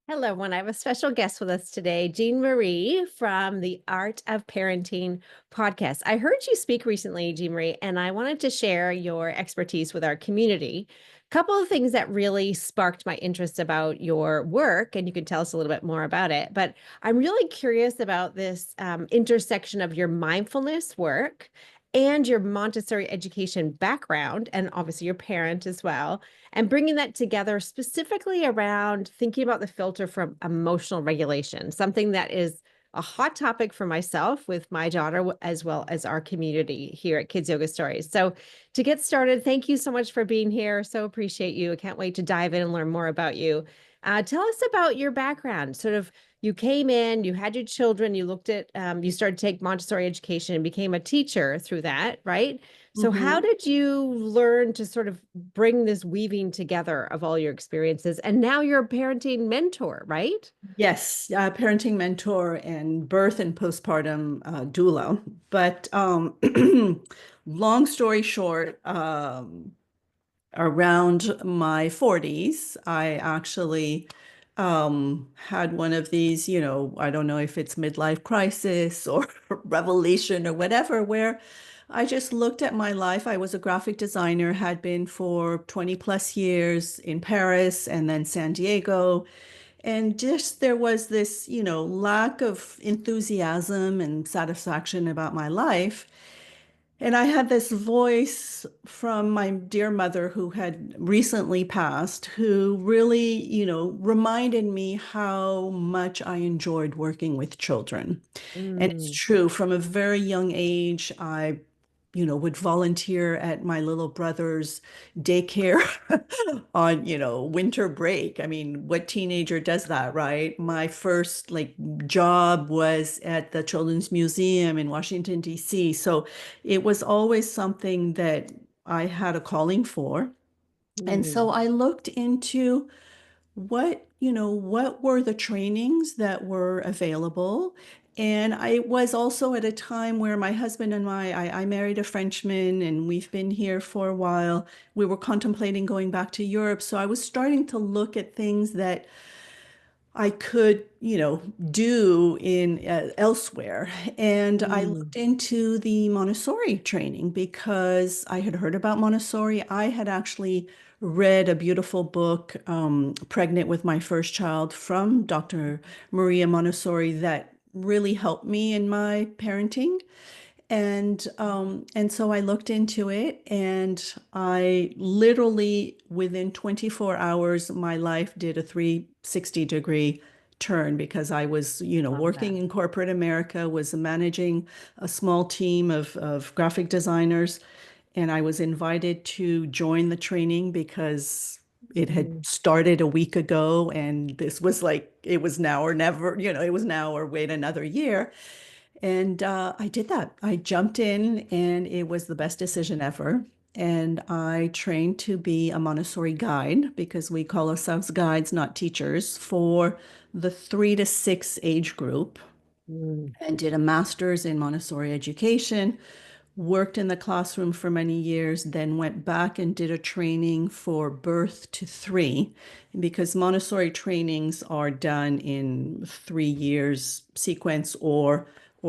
Hello, everyone. I have a special guest with us today, Jeanne-Marie from the Art of Parenting podcast. I heard you speak recently, Jeanne-Marie, and I wanted to share your expertise with our community. A couple of things that really sparked my interest about your work, and you can tell us a little bit more about it. But I'm really curious about this intersection of your mindfulness work and your Montessori education background, and obviously your parent as well, and bringing that together specifically around thinking about the filter from emotional regulation, something that is a hot topic for myself with my daughter, as well as our community here at Kids Yoga Stories. So, to get started, thank you so much for being here. So appreciate you. I can't wait to dive in and learn more about you. Tell us about your background. Sort of, you came in, you had your children, you looked at, you started to take Montessori education and became a teacher through that, right? So how hmm did you learn to sort of bring this weaving together of all your experiences? And now you're a parenting mentor, right? Yes, parenting mentor and birth and postpartum doula. But long story short, around my 40s, I actually had one of these, I don't know if it's midlife crisis or revelation or whatever, where I just looked at my life. I was a graphic designer, had been for 20 plus years in Paris and then San Diego. And just there was this, lack of enthusiasm and satisfaction about my life. And I had this voice from my dear mother who had recently passed, who really, reminded me how much I enjoyed working with children. And it's Mm, true, from a very young age, I would volunteer at my little brother's daycare on, winter break. I mean, what teenager does that, right? My first job was at the Children's Museum in Washington, D.C. So it was always something that I had a calling for. And so mm, I looked into what were the trainings that were available? And I was also at a time where my husband and I married a Frenchman and we've been here for a while. We were contemplating going back to Europe. So I was starting to look at things that I could, do in elsewhere. And I mm. looked into the Montessori training because I had heard about Montessori. I had actually read a beautiful book, Pregnant with My First Child, from Dr. Maria Montessori that really helped me in my parenting. And so I looked into it, and I literally within 24 hours, my life did a 360-degree turn because I was, Love working that. in corporate America, was managing a small team of graphic designers, and I was invited to join the training because it had Mm, started a week ago, and this was like it was now or never, it was now or wait another year. And I did that. I jumped in, and it was the best decision ever. And I trained to be a Montessori guide because we call ourselves guides, not teachers, for the 3 to 6 age group, mm, and did a master's in Montessori education, worked in the classroom for many years, then went back and did a training for birth to 3, because Montessori trainings are done in 3 years sequence or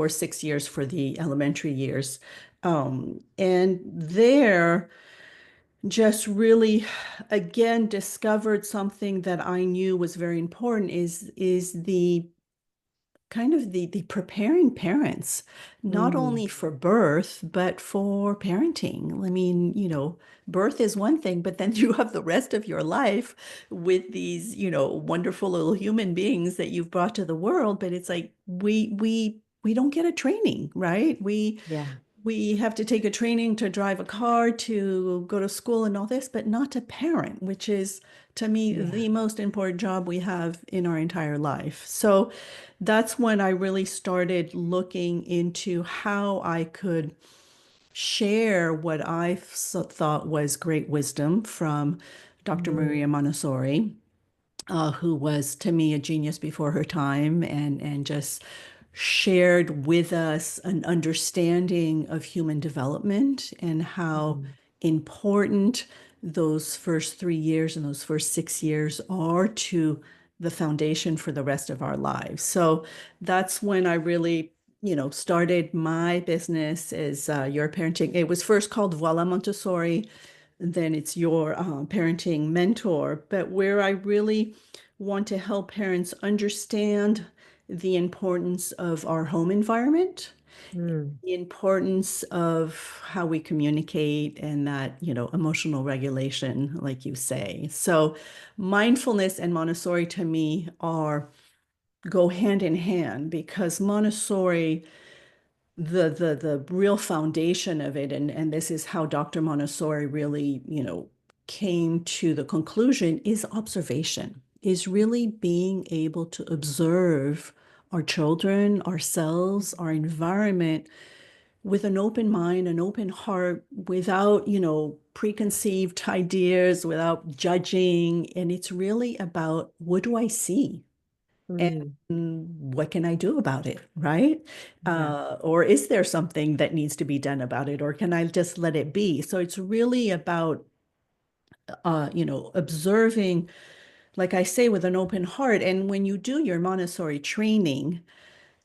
6 years for the elementary years. And there just really again discovered something that I knew was very important is the kind of the preparing parents, not mm. only for birth, but for parenting. I mean, birth is one thing, but then you have the rest of your life with these, wonderful little human beings that you've brought to the world. But it's like we don't get a training, right? Yeah, We have to take a training to drive a car, to go to school and all this, but not to parent, which is to me yeah. the most important job we have in our entire life. So that's when I really started looking into how I could share what I thought was great wisdom from Dr. Mm, Maria Montessori, who was to me a genius before her time, and just shared with us an understanding of human development and how mm, important those first 3 years and those first 6 years are to the foundation for the rest of our lives. So that's when I really, started my business as your parenting. It was first called Voila Montessori, then it's your parenting mentor, but where I really want to help parents understand the importance of our home environment, Mm, the importance of how we communicate and that, emotional regulation, like you say. So mindfulness and Montessori to me are go hand in hand because Montessori, the real foundation of it, and this is how Dr. Montessori really, came to the conclusion, is observation, is really being able to observe our children, ourselves, our environment with an open mind, an open heart, without, preconceived ideas, without judging. And it's really about, what do I see? mm, And what can I do about it, right? yeah. Or is there something that needs to be done about it, or can I just let it be? So it's really about, observing, like I say, with an open heart. And when you do your Montessori training,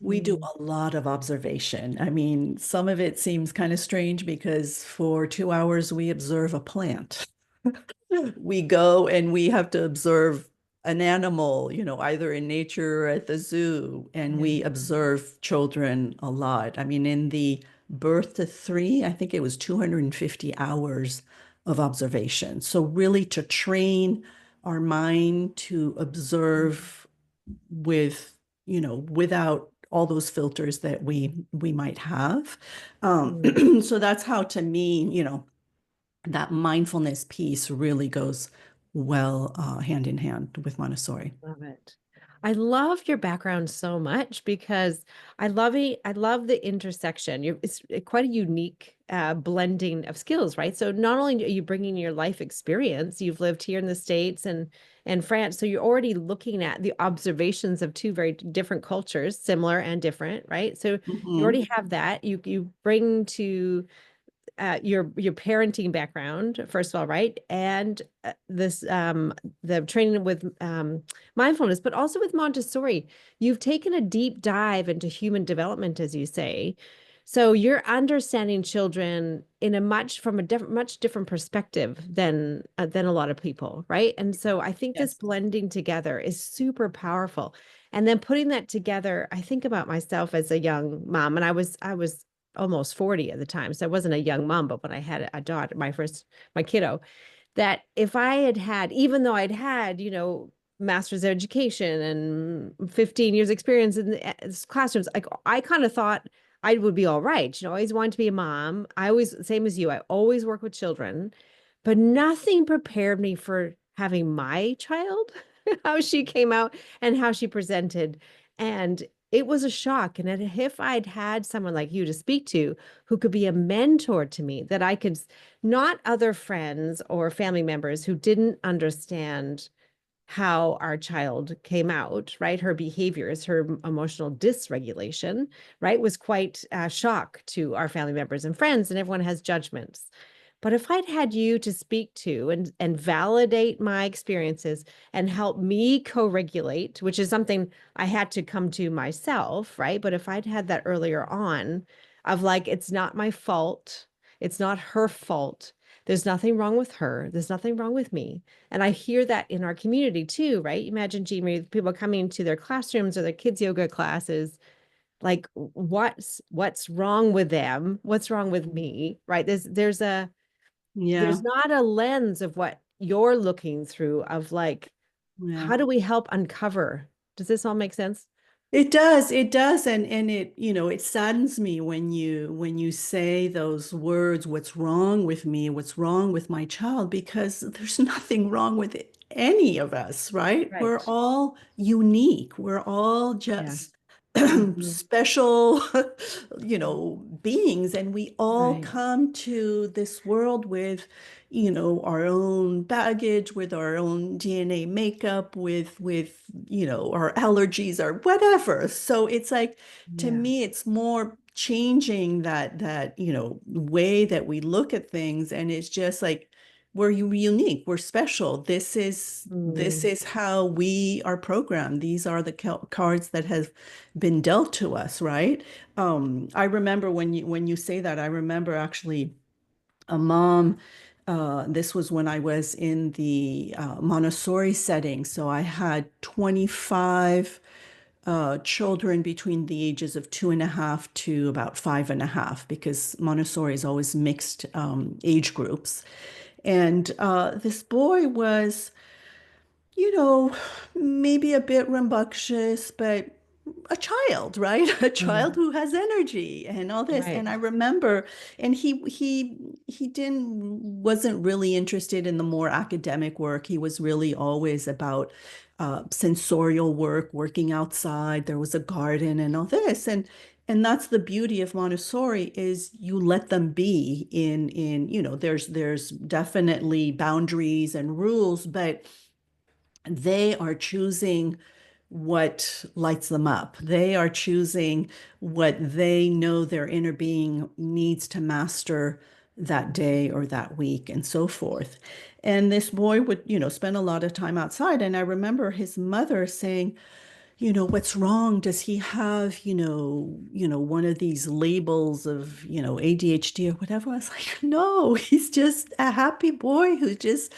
we do Mm, a lot of observation. I mean, some of it seems kind of strange because for 2 hours we observe a plant. We go and we have to observe an animal, either in nature or at the zoo, and yeah. we observe children a lot. I mean, in the birth to three, I think it was 250 hours of observation. So really to train our mind to observe with, without all those filters that we might have. Mm. So that's how, to me, that mindfulness piece really goes well hand in hand with Montessori. Love it. I love your background so much because I love the intersection. It's quite a unique blending of skills, right? So not only are you bringing your life experience, you've lived here in the States and France, so you're already looking at the observations of two very different cultures, similar and different, right? So you Hmm. already have that. You bring to your parenting background, first of all, right? And this the training with mindfulness, but also with Montessori. You've taken a deep dive into human development, as you say. So you're understanding children in a much different perspective than a lot of people, right? And so I think this Yes. blending together is super powerful. And then putting that together, I think about myself as a young mom, and I was almost 40 at the time. So I wasn't a young mom, but when I had a daughter, my kiddo, that if I had had, even though I'd had, master's education and 15 years experience in the classrooms, like I kind of thought I would be all right. I always wanted to be a mom. I always, same as you, I always work with children, but nothing prepared me for having my child, how she came out and how she presented. And it was a shock. And if I'd had someone like you to speak to who could be a mentor to me, that I could, not other friends or family members who didn't understand how our child came out, right? Her behaviors, her emotional dysregulation, right, was quite a shock to our family members and friends, and everyone has judgments. But if I'd had you to speak to and validate my experiences and help me co-regulate, which is something I had to come to myself, right? But if I'd had that earlier on of like, it's not my fault, it's not her fault. There's nothing wrong with her. There's nothing wrong with me. And I hear that in our community too, right? Imagine, Jeanne, people coming to their classrooms or their kids' yoga classes, like what's wrong with them? What's wrong with me? Right? There's Yeah. not a lens of what you're looking through of like, Yeah. how do we help uncover? Does this all make sense? It does, it does, and it, it saddens me when you say those words, what's wrong with me, what's wrong with my child, because there's nothing wrong with any of us, right? We're Right. all unique. We're all Yeah. just Mhm. special, beings, and we all Right. come to this world with, our own baggage, with our own DNA makeup, with our allergies or whatever. So it's like, to Yeah. me, it's more changing that way that we look at things, and it's just like we're unique, we're special. This Mm, is how we are programmed. These are the cards that have been dealt to us, right? I remember when you say that, I remember actually a mom. This was when I was in the Montessori setting. So I had 25 children between the ages of 2.5 to about 5.5, because Montessori is always mixed age groups. And this boy was, you know, maybe a bit rambunctious, but a child, right? A child mm, who has energy and all this. And right. I remember, and he wasn't really interested in the more academic work. He was really always about sensorial work, working outside. There was a garden and all this. And that's the beauty of Montessori, is you let them be in, there's definitely boundaries and rules, but they are choosing what lights them up. They are choosing what they know their inner being needs to master that day or that week and so forth. And this boy would, spend a lot of time outside. And I remember his mother saying, what's wrong? Does he have, one of these labels of, ADHD or whatever? I was like, no, he's just a happy boy who's just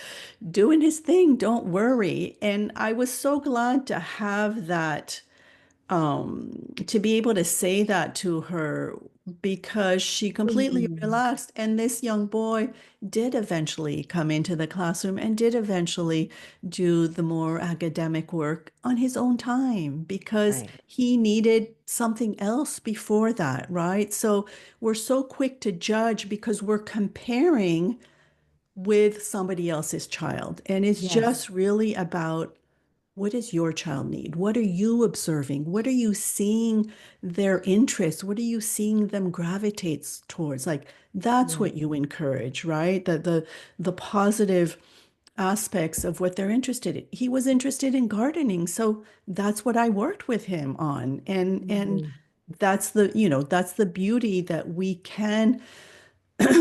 doing his thing. Don't worry. And I was so glad to have that, to be able to say that to her, because she completely Mhm. relaxed. And this young boy did eventually come into the classroom and did eventually do the more academic work on his own time, because Right. he needed something else before that, right? So we're so quick to judge because we're comparing with somebody else's child. And it's Yes. just really about, what does your child need? What are you observing? What are you seeing their interests? What are you seeing them gravitate towards? Like, that's Right. what you encourage, right? The positive aspects of what they're interested in. He was interested in gardening, so that's what I worked with him on. And Mhm. that's the beauty, that we can,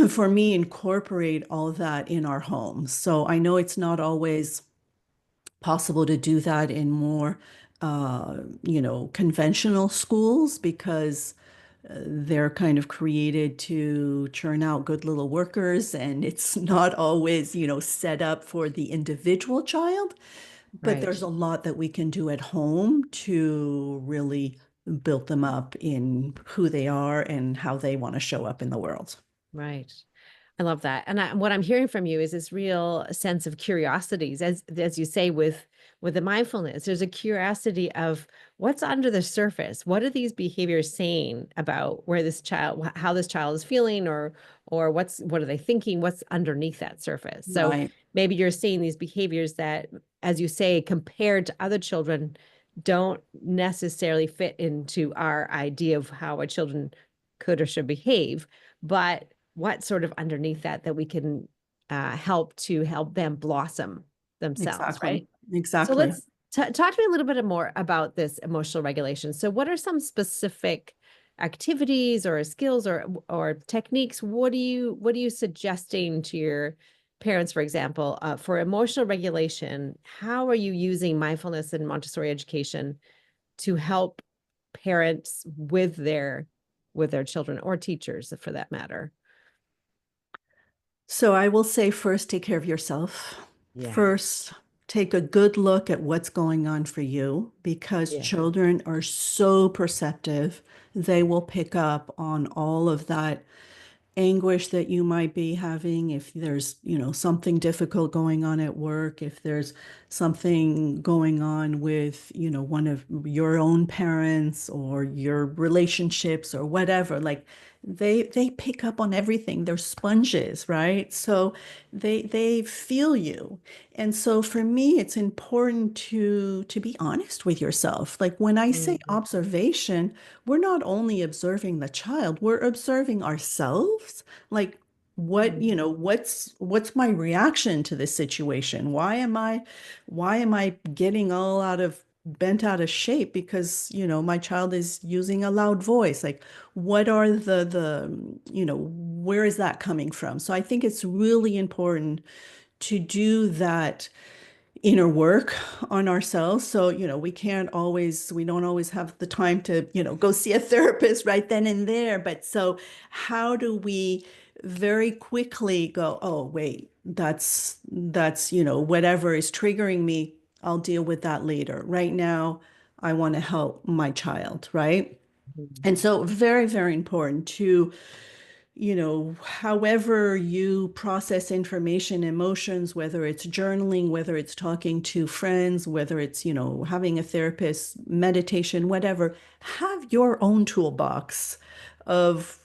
for me, incorporate all that in our homes. So I know it's not always possible to do that in more, conventional schools, because they're kind of created to churn out good little workers, and it's not always, set up for the individual child. But Right. there's a lot that we can do at home to really build them up in who they are and how they want to show up in the world. Right. I love that. And what I'm hearing from you is this real sense of curiosities, as you say with the mindfulness. There's a curiosity of what's under the surface. What are these behaviors saying about where this child, how this child is feeling, or what are they thinking? What's underneath that surface? So Right. maybe you're seeing these behaviors that, as you say, compared to other children, don't necessarily fit into our idea of how a children could or should behave, but what's sort of underneath that we can help them blossom themselves, Exactly. right? So Exactly. let's talk to me a little bit more about this emotional regulation. So what are some specific activities or skills or techniques? What are you suggesting to your parents, for example, for emotional regulation? How are you using mindfulness and Montessori education to help parents with their children or teachers for that matter? So I will say, first, take care of yourself. Yeah. First, take a good look at what's going on for you, because Yeah. children are so perceptive. They will pick up on all of that anguish that you might be having, if there's, something difficult going on at work, if there's something going on with, one of your own parents or your relationships or whatever. Like, they pick up on everything. They're sponges, right? So they feel you. And so for me, it's important to be honest with yourself. Like, when I say Mhm. observation, we're not only observing the child, we're observing ourselves. Like, Mhm. what's my reaction to this situation? Why am I getting all bent out of shape because, my child is using a loud voice? Like, what are where is that coming from? So I think it's really important to do that inner work on ourselves. So, we don't always have the time to, go see a therapist right then and there. But so, how do we very quickly go, oh, wait, whatever is triggering me, I'll deal with that later. Right now, I want to help my child, right? Mhm. And so, very, very important to however you process information, emotions, whether it's journaling, whether it's talking to friends, whether it's, having a therapist, meditation, whatever, have your own toolbox of,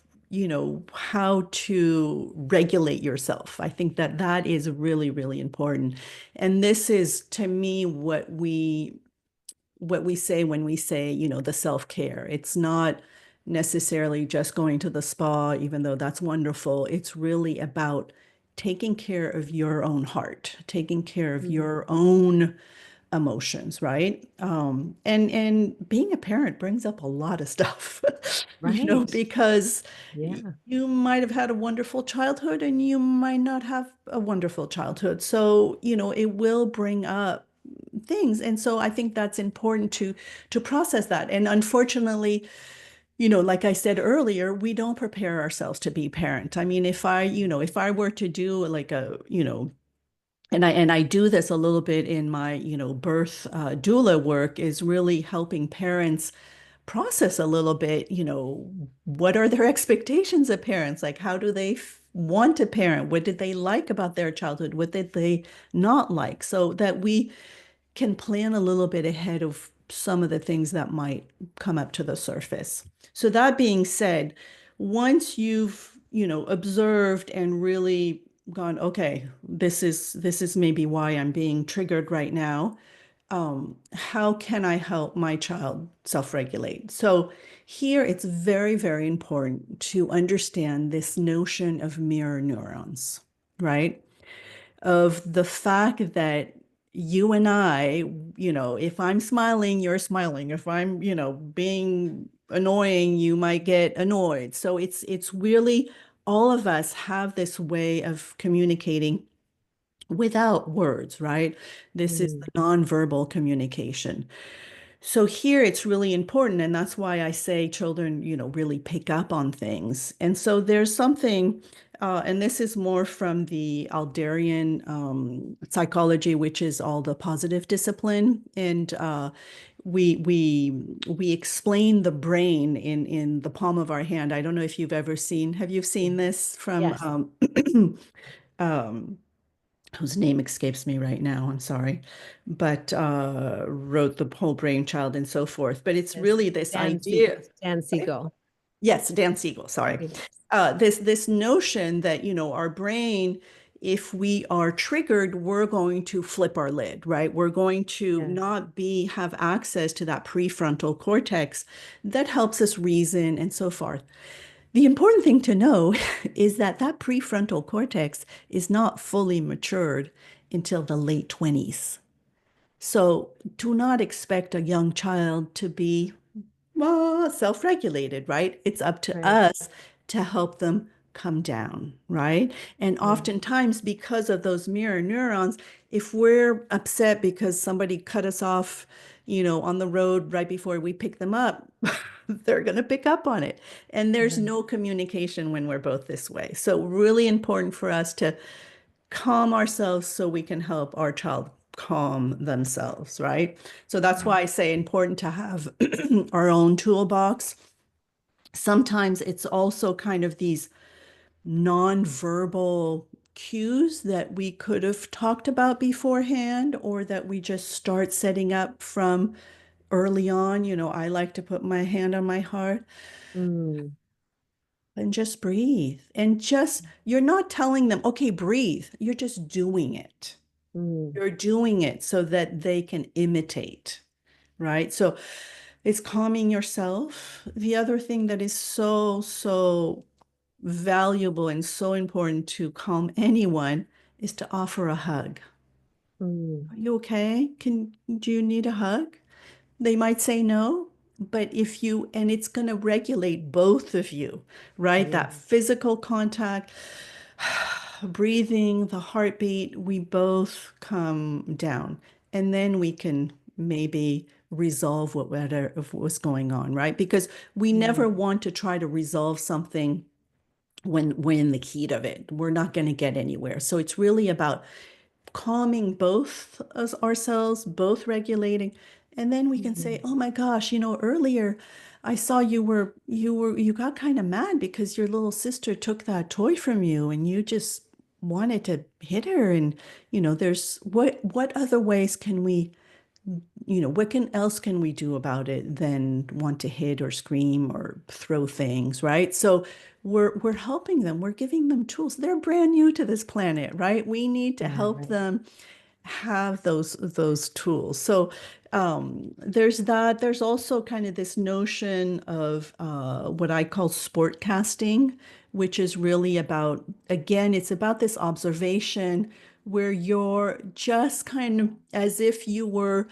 how to regulate yourself. I think that that is really, really important. And this is, to me, what we say when we say, the self-care. It's not necessarily just going to the spa, even though that's wonderful. It's really about taking care of your own heart, taking care of Mhm. your own emotions, right? And being a parent brings up a lot of stuff, Right. because Yeah. you might have had a wonderful childhood and you might not have a wonderful childhood. So, it will bring up things. And so I think that's important to process that. And unfortunately, like I said earlier, we don't prepare ourselves to be parent. I mean, if I were to do like and I do this a little bit in my, birth doula work, is really helping parents process a little bit, what are their expectations of parents? Like, how do they want to parent? What did they like about their childhood? What did they not like? So that we can plan a little bit ahead of some of the things that might come up to the surface. So that being said, once you've, observed and really gone, okay, this is maybe why I'm being triggered right now. How can I help my child self-regulate? So here it's very, very important to understand this notion of mirror neurons, right? Of the fact that you and I, if I'm smiling, you're smiling. If I'm, being annoying, you might get annoyed. So it's really, all of us have this way of communicating without words, right? This is Mm. the nonverbal communication. So here it's really important, and that's why I say children, really pick up on things. And so there's something, and this is more from the Alderian psychology, which is all the positive discipline, and we explain the brain in the palm of our hand. I don't know if you've ever seen. Have you seen this from Yes. um, whose name escapes me right now, I'm sorry, but wrote The Whole Brain Child and so forth. But it's Yes. really this Dan idea. Siegel. Dan Siegel. Yes, Dan Siegel, sorry. Yes. This notion that, our brain, if we are triggered, we're going to flip our lid, right? We're going to Yes. not have access to that prefrontal cortex that helps us reason and so forth. The important thing to know is that that prefrontal cortex is not fully matured until the late 20s. So do not expect a young child to be self-regulated, right? It's up to Right. us to help them come down, right? And Yeah. oftentimes, because of those mirror neurons, if we're upset because somebody cut us off, on the road right before we pick them up, they're going to pick up on it. And there's Right. no communication when we're both this way. So, really important for us to calm ourselves so we can help our child calm themselves, right? So that's Right. why I say important to have our own toolbox. Sometimes it's also kind of these nonverbal cues that we could have talked about beforehand or that we just start setting up from early on. I like to put my hand on my heart Mm. and just breathe. And just, you're not telling them, okay, breathe. You're just doing it. Mm. You're doing it so that they can imitate, right? So it's calming yourself. The other thing that is so, so valuable and so important to calm anyone is to offer a hug. Mm. Are you okay? Do you need a hug? They might say no, but and it's going to regulate both of you, right? Yeah. That physical contact, breathing, the heartbeat, we both come down. And then we can maybe resolve whatever of what's going on, right? Because we never Mm, want to try to resolve something when we're in the heat of it. We're not going to get anywhere. So it's really about calming both us ourselves, both regulating, and then we can say, mhm. "Oh my gosh, earlier I saw you got kind of mad because your little sister took that toy from you and you just wanted to hit her." And there's what other ways can we what can else can we do about it than want to hit or scream or throw things, right? So we're helping them. We're giving them tools. They're brand new to this planet, right? We need to Yeah, help right. them have those tools. So there's that. There's also kind of this notion of what I call sport casting, which is really about, again, it's about this observation where you're just kind of as if you were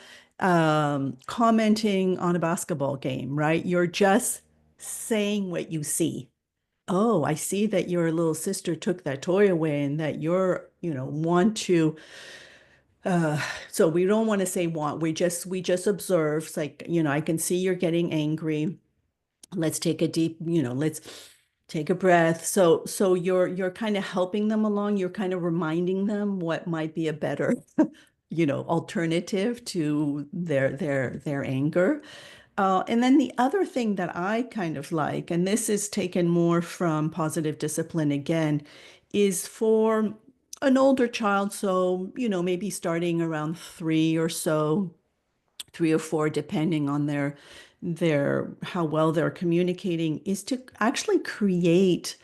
commenting on a basketball game, right? You're just saying what you see. Oh, I see that your little sister took that toy away and that want to so we don't want to say want, we just observe. It's like, I can see you're getting angry. Let's take a deep, let's take a breath. So you're kind of helping them along. You're kind of reminding them what might be a better, alternative to their anger. And then the other thing that I kind of like, and this is taken more from positive discipline again, is for an older child. So, maybe starting around three or so, 3 or 4, depending on their how well they're communicating, is to actually create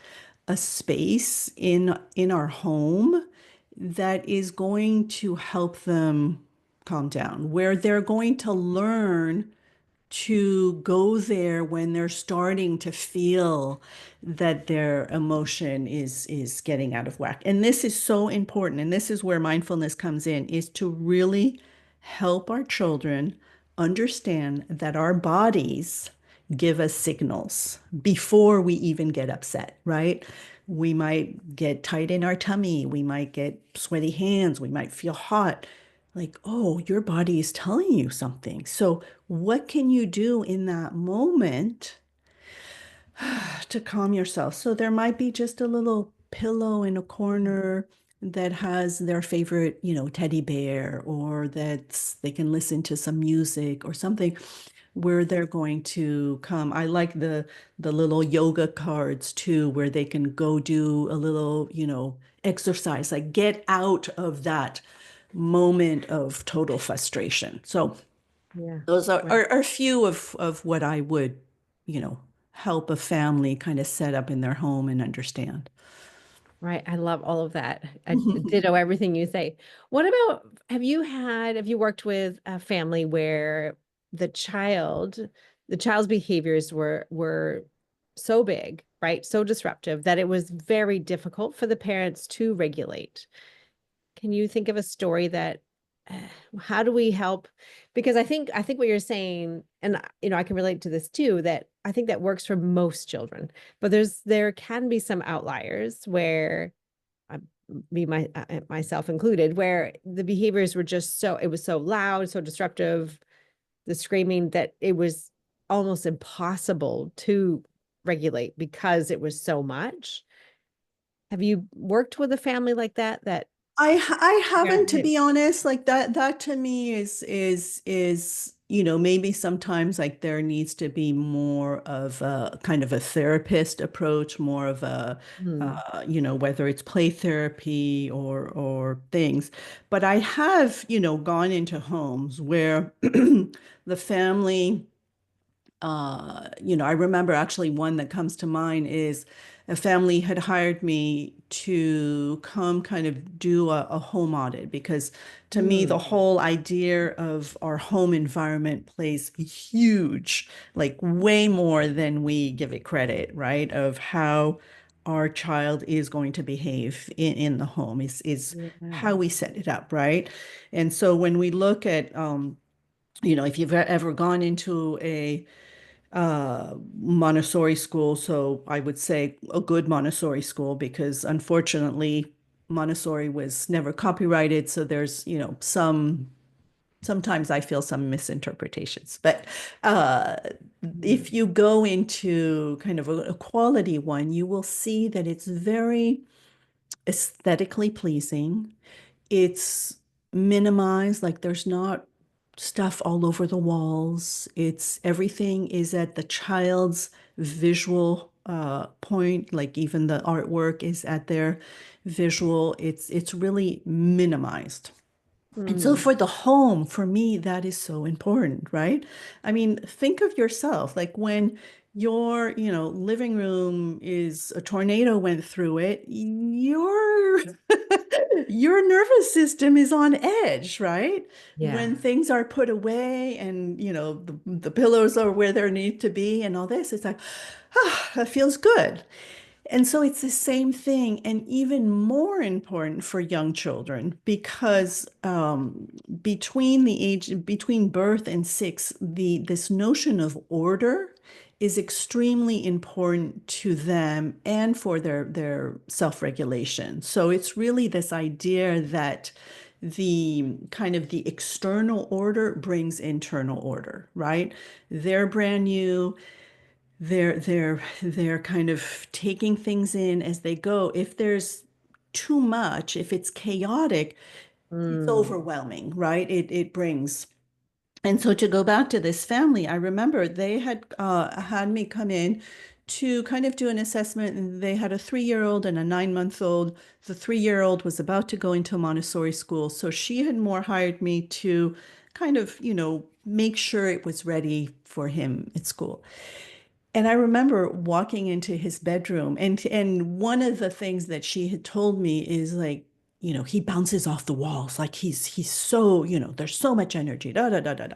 a space in our home that is going to help them calm down, where they're going to learn to go there when they're starting to feel that their emotion is getting out of whack. And this is so important. And this is where mindfulness comes in, is to really help our children understand that our bodies give us signals before we even get upset, right? We might get tight in our tummy, we might get sweaty hands, we might feel hot. Like, oh, your body is telling you something. So what can you do in that moment to calm yourself? So there might be just a little pillow in a corner that has their favorite, teddy bear, or that they can listen to some music or something where they're going to come. I like the little yoga cards too, where they can go do a little, exercise, like get out of that moment of total frustration. So Yeah. those are, Right. are a few of what I would, you know, help a family kind of set up in their home and understand. Right. I love all of that. I ditto everything you say. What about, have you worked with a family where the child, the child's behaviors were so big, right? So disruptive that it was very difficult for the parents to regulate? Can you think of a story that uh, how do we help? Because I think what you're saying, and I can relate to this too, that I think that works for most children, but there can be some outliers where I myself included, where the behaviors were just it was so loud, so disruptive, the screaming, that it was almost impossible to regulate because it was so much. Have you worked with a family like that I yeah, haven't, to be honest. Like that to me is maybe sometimes like there needs to be more of a kind of a therapist approach, more of a hmm, whether it's play therapy or things. But I have, gone into homes where the family, I remember actually one that comes to mind is a family had hired me to come kind of do a home audit, because to me, the hmm, whole idea of our home environment plays huge, like way more than we give it credit, right? Of how our child is going to behave in the home is yeah. how we set it up, right? And so when we look at, if you've ever gone into a Montessori school. So I would say a good Montessori school, because unfortunately, Montessori was never copyrighted, so there's, sometimes I feel some misinterpretations. But uh, Mm. if you go into kind of a quality one, you will see that it's very aesthetically pleasing. It's minimized, like there's not stuff all over the walls. It's everything is at the child's visual point, like even the artwork is at their visual. It's really minimized. And so Mm. for the home, for me, that is so important, right? I mean, think of yourself, like when your, living room is a tornado went through it, your nervous system is on edge, right? Yeah. When things are put away and, the pillows are where they need to be and all this, it's like, that feels good. And so it's the same thing, and even more important for young children because between birth and six, this notion of order is extremely important to them and for their self-regulation. So it's really this idea that the kind of the external order brings internal order, right? They're brand new, they're kind of taking things in as they go. If there's too much, if it's chaotic, it's Mm. overwhelming, right? It brings. And so to go back to this family, I remember they had me come in to kind of do an assessment, and they had a 3-year-old and a 9-month-old. The 3-year-old was about to go into Montessori school, so she had more hired me to kind of, make sure it was ready for him at school. And I remember walking into his bedroom, and one of the things that she had told me is like, he bounces off the walls, like he's so, there's so much energy, da da da da da.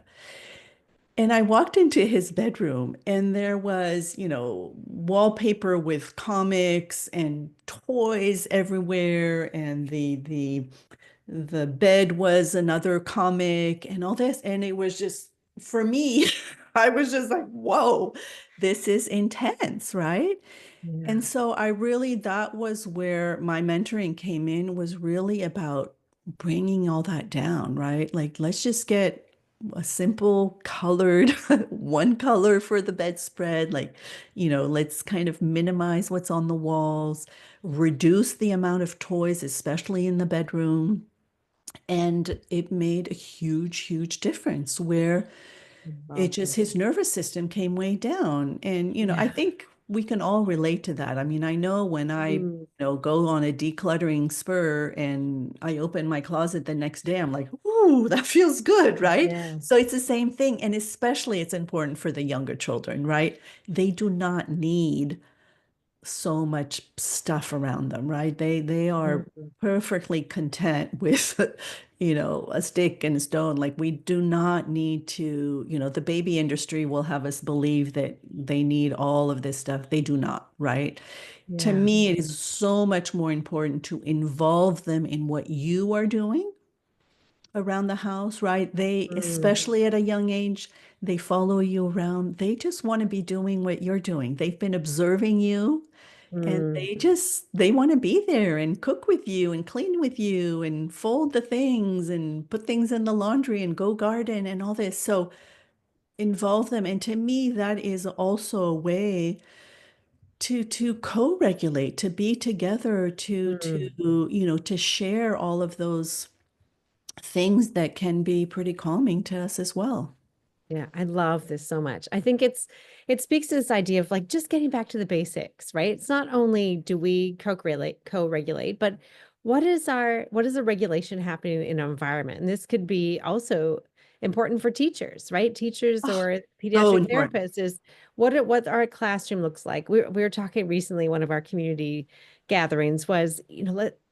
And I walked into his bedroom, and there was, wallpaper with comics and toys everywhere, and the bed was another comic and all this. And it was just, for me, I was just like, whoa, this is intense, right? And Yeah. so that was where my mentoring came in, was really about bringing all that down, right? Like, let's just get a simple colored, one color for the bedspread. Like, let's kind of minimize what's on the walls, reduce the amount of toys, especially in the bedroom. And it made a huge, huge difference where I it love just, this. his nervous system came way down. And, I Yeah. think we can all relate to that. I mean, I know when Mm. go on a decluttering spur and I open my closet the next day, I'm like, ooh, that feels good, right? Yeah. So it's the same thing. And especially it's important for the younger children, right? They do not need so much stuff around them, right? They are Mm. perfectly content with, a stick and a stone. Like we do not need to, the baby industry will have us believe that they need all of this stuff. They do not, right? To Yeah. me, it is so much more important to involve them in what you are doing around the house, right? They, Mm. especially at a young age, they follow you around. They just want to be doing what you're doing. They've been observing you, and Mm. they want to be there and cook with you and clean with you and fold the things and put things in the laundry and go garden and all this. So involve them. And to me, that is also a way to co-regulate, to be together, Mm. to share all of those things that can be pretty calming to us as well. Yeah, I love this so much. I think it speaks to this idea of like just getting back to the basics, right? It's not only do we co-regulate, but what is the regulation happening in our environment? And this could be also important for teachers, right? Teachers Oh, or so pediatric important. therapists is what our classroom looks like. We were talking recently, one of our community gatherings was,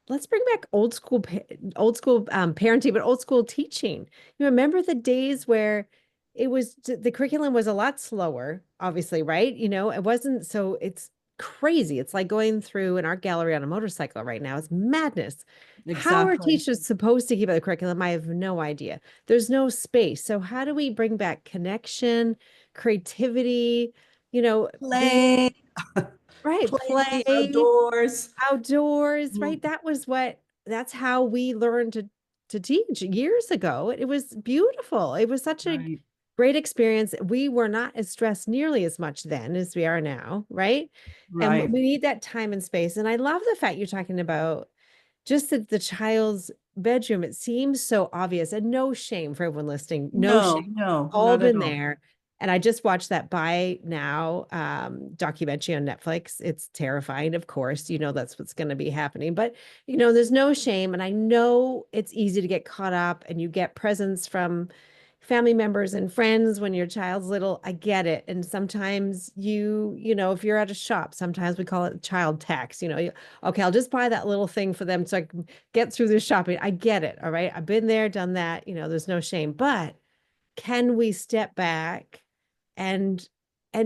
let's bring back old school parenting, but old school teaching. You remember the days where the curriculum was a lot slower, obviously, right? It wasn't so it's crazy. It's like going through an art gallery on a motorcycle right now. It's madness. How are Exactly. teachers supposed to keep up the curriculum? I have no idea. There's no space. So how do we bring back connection, creativity, being Play, right, play play outdoors. outdoors, Mm, right? That was what that's how we learned to teach years ago. It was beautiful. It was such a Right. great experience. We were not as stressed nearly as much then as we are now, right? And Right. we need that time and space. And I love the fact you're talking about just that the child's bedroom, it seems so obvious, and no shame for everyone listening. No shame. No, no, All not at been all. there. And I just watched that Buy Now documentary on Netflix. It's terrifying, of course. You know that's what's going to be happening. But there's no shame. And I know it's easy to get caught up and you get presents from family members and friends when your child's little. I get it. And sometimes if you're at a shop, sometimes we call it child tax. Okay, I'll just buy that little thing for them so I can get through this shopping. I get it. All right. I've been there, done that. There's no shame. But can we step back and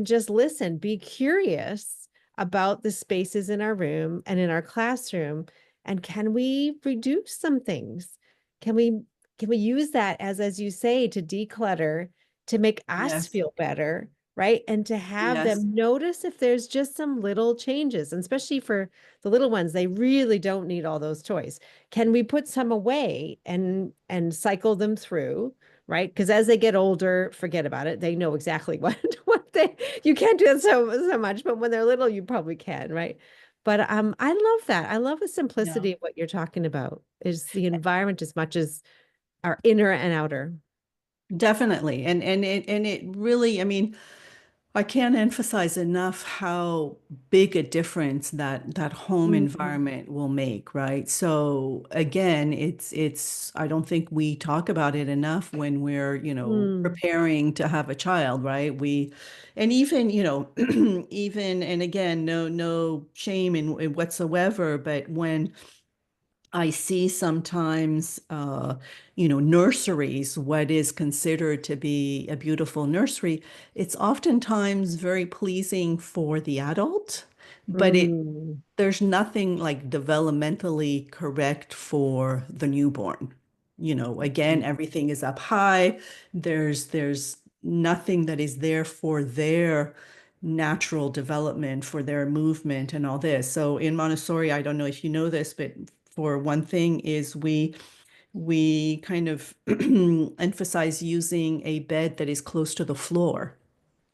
just listen, be curious about the spaces in our room and in our classroom, and can we reduce some things? Can we use that as you say, to declutter, to make us Yes. feel better, right? And to have Yes. them notice if there's just some little changes, and especially for the little ones, they really don't need all those toys. Can we put some away and cycle them through? Right? Because as they get older, forget about it. They know exactly what they you can't do that so much, but when they're little, you probably can, right? But I love that. I love the Yeah. simplicity of what you're talking about, is the environment as much as our inner and outer. Definitely. And it really, I mean, I can't emphasize enough how big a difference that home Mm, environment will make, right? So again, it's I don't think we talk about it enough when we're, mm, preparing to have a child, right? And even, even and again, no shame in whatsoever, but when I see sometimes, nurseries, what is considered to be a beautiful nursery, it's oftentimes very pleasing for the adult, but mm. there's nothing like developmentally correct for the newborn. Again, Mm. everything is up high. There's nothing that is there for their natural development, for their movement and all this. So in Montessori, I don't know if you know this, but for one thing is we kind of emphasize using a bed that is close to the floor.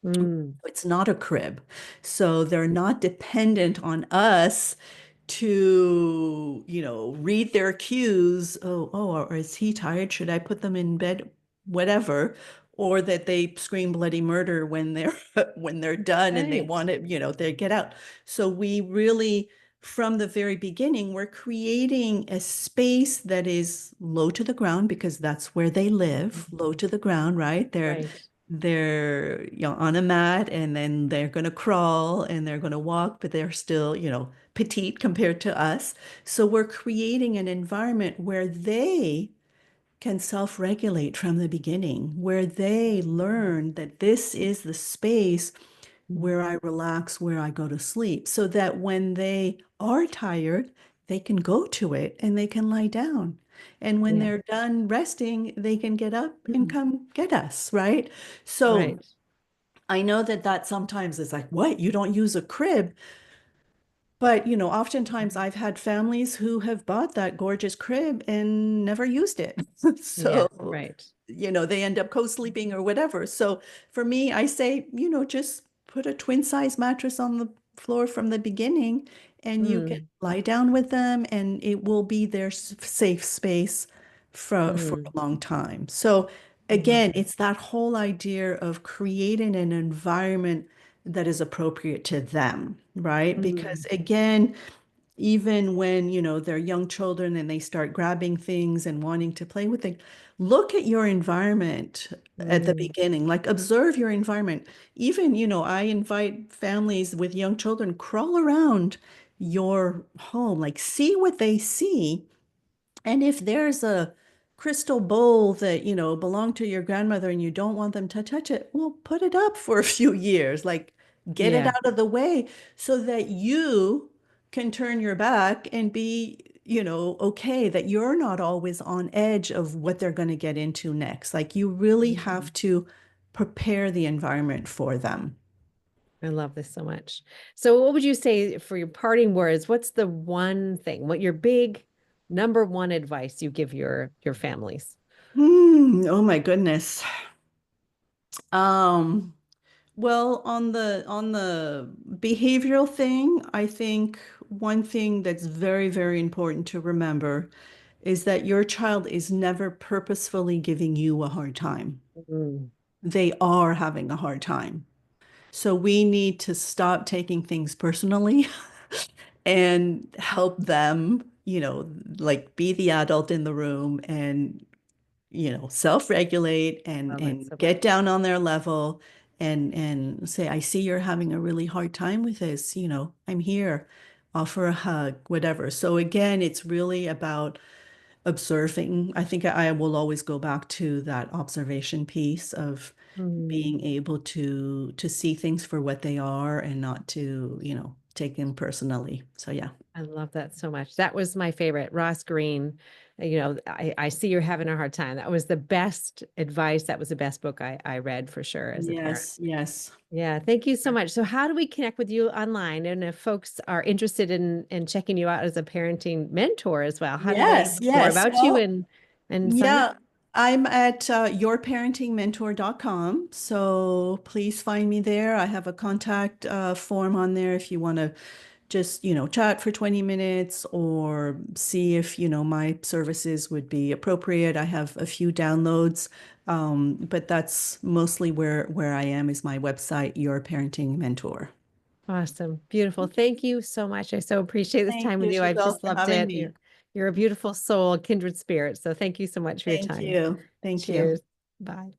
Mm. It's not a crib. So they're not dependent on us to, read their cues. Or is he tired? Should I put them in bed? Whatever. Or that they scream bloody murder when they're when they're done and they Right. want it, they get out. So we really, from the very beginning, we're creating a space that is low to the ground because that's where they live, low Mhm. to the ground, right? Right. They're on a mat and then they're going to crawl and they're going to walk, but they're still, petite compared to us. So we're creating an environment where they can self-regulate from the beginning, where they learn that this is the space where Mhm. I relax, where I go to sleep, so that when they are tired, they can go to it and they can lie down. And when Yeah. they're done resting, they can get up and Mm. come get us, right? So Right. I know that sometimes it's like, what? You don't use a crib? But, oftentimes I've had families who have bought that gorgeous crib and never used it. Yeah. So, Right. they end up co-sleeping or whatever. So for me, I say, just put a twin size mattress on the floor from the beginning and you can Mm. lie down with them and it will be their safe space for Mm. a long time. So I love again, that. it's that whole idea of creating an environment that is appropriate to them, right? Because Mm. again, even when, they're young children and they start grabbing things and wanting to play with things, look at your environment at the Mm. beginning, like observe your environment. Even, I invite families with young children, crawl around your home, like see what they see and if there's a crystal bowl that, belonged to your grandmother and you don't want them to touch it, well, put it up for a few years, like get it Yeah. out of the way so that you can turn your back and be, okay, that you're not always on edge of what they're going to get into next. Like you really Mm. have to prepare the environment for them. I love this so much. So what would you say for your parting words? What's the one thing, what your big number one advice you give your families? Oh my goodness. Um, well, on the behavioral thing, I think one thing that's very, very important to remember is that your child is never purposefully giving you a hard time. Mm, They are having a hard time. So we need to stop taking things personally and help them, like be the adult in the room and, self-regulate and love it and so get much. down on their level and say, I see you're having a really hard time with this, I'm here, offer a hug, whatever. So again, it's really about observing. I think I will always go back to that observation piece of Mm. being able to see things for what they are and not to, take them personally. So yeah. I love that so much. That was my favorite. Ross Green, I see you're having a hard time. That was the best advice. That was the best book I read for sure as a parent. Yes, yes. Yeah, thank you so much. So how do we connect with you online? And if folks are interested in checking you out as a parenting mentor as well, how do they Yes, learn more yes. about you Well, and sign up? yeah, I'm at yourparentingmentor.com. So please find me there. I have a contact form on there if you want to just, chat for 20 minutes or see if, my services would be appropriate. I have a few downloads, but that's mostly where I am is my website, Your Parenting Mentor. Awesome. Beautiful. Thank you so much. I so appreciate this Thank time with you, you. I've Giselle, just for loved having it. me. You're a beautiful soul, a kindred spirit. So thank you so much for your Thank time. you. Thank you. Cheers. Bye.